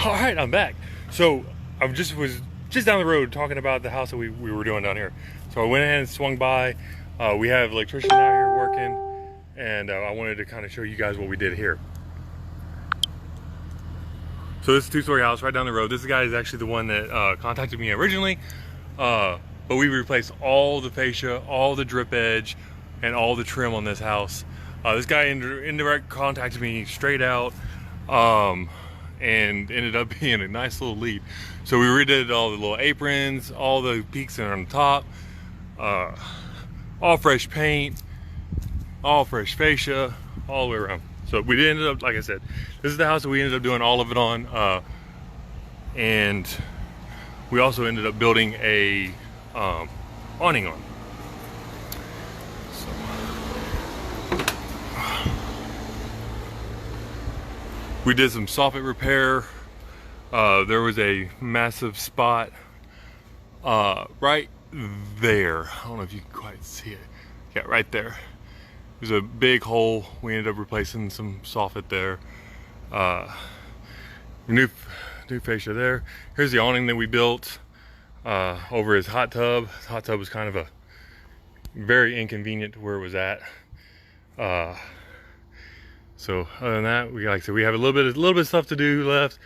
All right, I'm back. So I was just down the road talking about the house that we were doing down here. So I went ahead and swung by. We have an electrician out here working, and I wanted to kind of show you guys what we did here. So this is a two-story house right down the road. This guy is actually the one that contacted me originally, but we replaced all the fascia, all the drip edge, and all the trim on this house. This guy indirect contacted me straight out. And ended up being a nice little lead. So we redid all the little aprons, all the peaks on the top, all fresh paint, all fresh fascia, all the way around. So we ended up, like I said, this is the house that we ended up doing all of it on, and we also ended up building a awning on. We did some soffit repair. There was a massive spot right there. I don't know if you can quite see it. Yeah, right there. There's a big hole. We ended up replacing some soffit there. New fascia there. Here's the awning that we built over his hot tub. His hot tub was kind of a very inconvenient to where it was at. So other than that, like I said, we have a little bit of stuff to do left,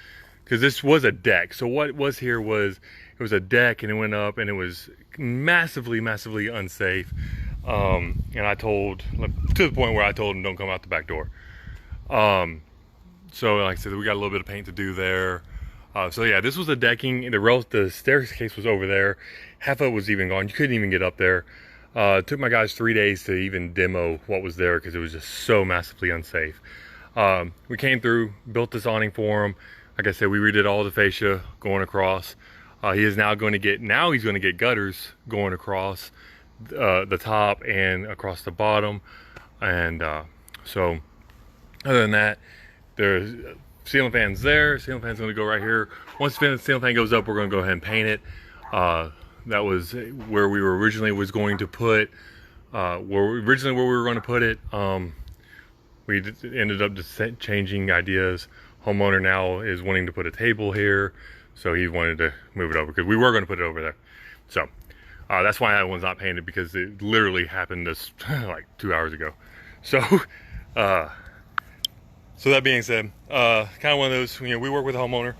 because this was a deck. So what was here was, it was a deck, and it went up, and it was massively unsafe. And I told, to the point where I told him don't come out the back door. So like I said, we got a little bit of paint to do there. So yeah, this was the decking. The staircase was over there. Half of it was even gone. You couldn't even get up there. It took my guys 3 days to even demo what was there, because it was just so massively unsafe. We came through, built this awning for him. Like I said, we redid all the fascia going across. He is now going to get, he's going to get gutters going across the top and across the bottom. And so other than that, there's ceiling fans there. Ceiling fan's going to go right here. Once the ceiling fan goes up, we're going to go ahead and paint it. That was where we were originally going to put where we were going to put it. We ended up just changing ideas. Homeowner now is wanting to put a table here, so he wanted to move it over, because we were going to put it over there. So that's why that one's not painted, because it literally happened this like 2 hours ago. So so that being said, kind of one of those, we work with a homeowner.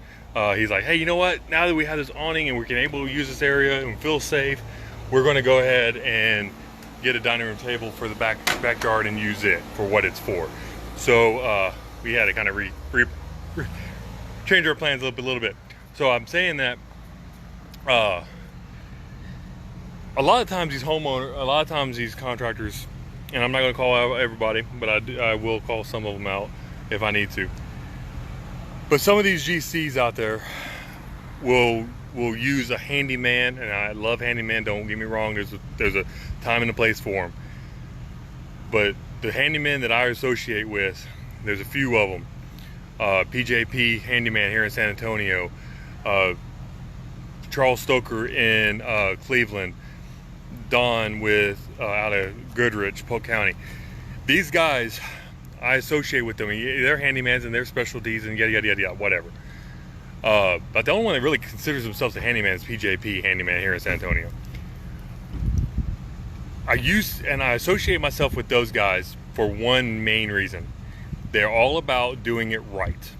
He's like, hey, you know what? Now that we have this awning and we can able to use this area and feel safe, we're going to go ahead and get a dining room table for the backyard and use it for what it's for. So we had to kind of change our plans a little bit. So I'm saying that a lot of times these contractors, and I'm not going to call out everybody, but I will call some of them out if I need to. But some of these GCs out there will use a handyman, and I love handyman, don't get me wrong, there's a time and a place for them. But the handyman that I associate with, there's a few of them. PJP handyman here in San Antonio, Charles Stoker in Cleveland, Don with out of Goodrich, Polk County. These guys, I associate with them. They're handymans and their specialties and yada, whatever. But the only one that really considers themselves a handyman is PJP handyman here in San Antonio. I associate myself with those guys for one main reason. They're all about doing it right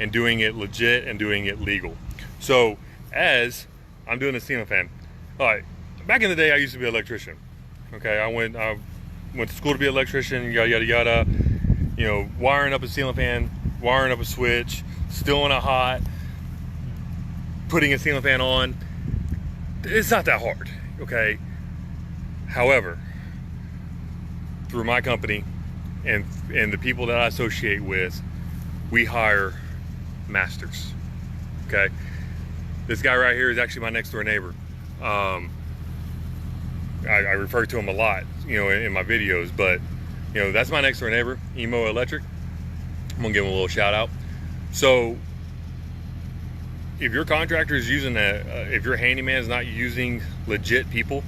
and doing it legit and doing it legal. So as I'm doing a ceiling fan, all right, back in the day, I used to be an electrician. Okay, I went to school to be an electrician, yada. Wiring up a ceiling fan, wiring up a switch, still in a hot, putting a ceiling fan on. It's not that hard, okay? However, through my company and the people that I associate with, we hire masters, okay? This guy right here is actually my next door neighbor. I refer to him a lot, in my videos, but that's my next door neighbor, Emo Electric. I'm gonna give him a little shout out. So if your contractor is using if your handyman is not using legit people,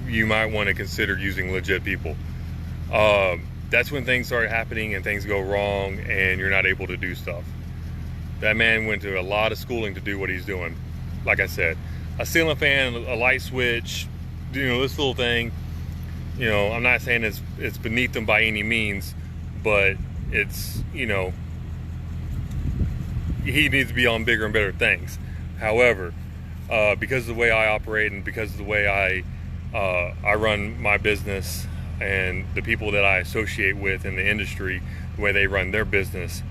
you might want to consider using legit people. That's when things start happening and things go wrong and you're not able to do stuff. That man went to a lot of schooling to do what he's doing. Like I said, a ceiling fan, a light switch, you know, this little thing. You know, I'm not saying it's beneath him by any means, but it's, you know, he needs to be on bigger and better things. However, because of the way I operate and because of the way I run my business and the people that I associate with in the industry, the way they run their business,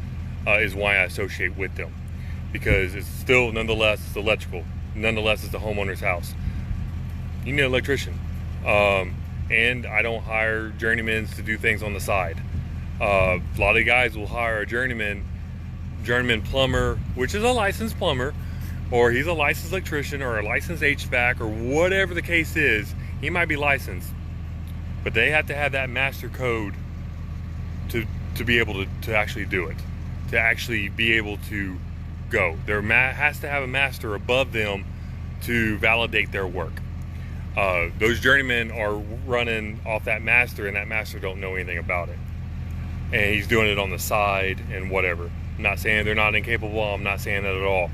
is why I associate with them. Because it's still, nonetheless, it's electrical. Nonetheless, it's the homeowner's house. You need an electrician. And I don't hire journeymans to do things on the side. A lot of guys will hire a journeyman plumber, which is a licensed plumber, or he's a licensed electrician or a licensed HVAC or whatever the case is. He might be licensed, but they have to have that master code to be able to actually do it, to actually be able to go. There has to have a master above them to validate their work. Those journeymen are running off that master, and that master don't know anything about it, and he's doing it on the side and whatever. I'm not saying they're not incapable. I'm not saying that at all.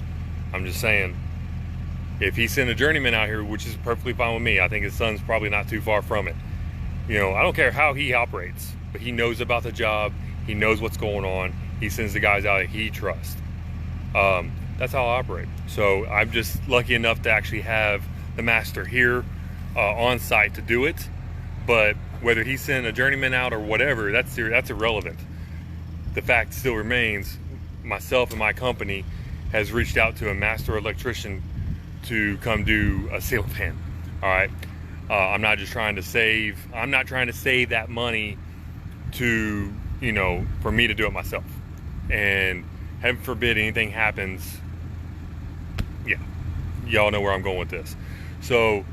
I'm just saying, if he sent a journeyman out here, which is perfectly fine with me, I think his son's probably not too far from it. You know, I don't care how he operates, but he knows about the job. He knows what's going on. He sends the guys out that he trusts. That's how I operate. So I'm just lucky enough to actually have the master here on site to do it. But whether he sent a journeyman out or whatever, that's irrelevant. The fact still remains, myself and my company has reached out to a master electrician to come do a ceiling fan. All right. I'm not trying to save that money to, you know, for me to do it myself. And heaven forbid anything happens. Yeah, y'all know where I'm going with this. So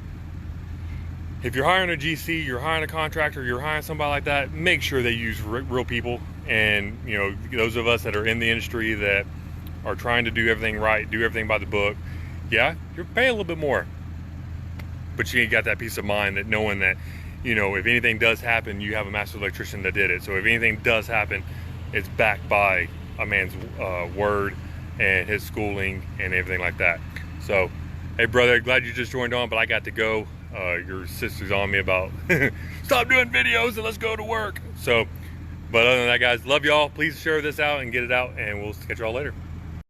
if you're hiring a GC, you're hiring a contractor, you're hiring somebody like that, make sure they use real people. And, you know, those of us that are in the industry that are trying to do everything right, do everything by the book, yeah, you're paying a little bit more. But you ain't got that peace of mind that knowing that, you know, if anything does happen, you have a master electrician that did it. So if anything does happen, it's backed by a man's word and his schooling and everything like that. So, hey brother, glad you just joined on, but I got to go. Your sister's on me about stop doing videos and let's go to work. So, but other than that, guys, love y'all. Please share this out and get it out, and we'll catch y'all later.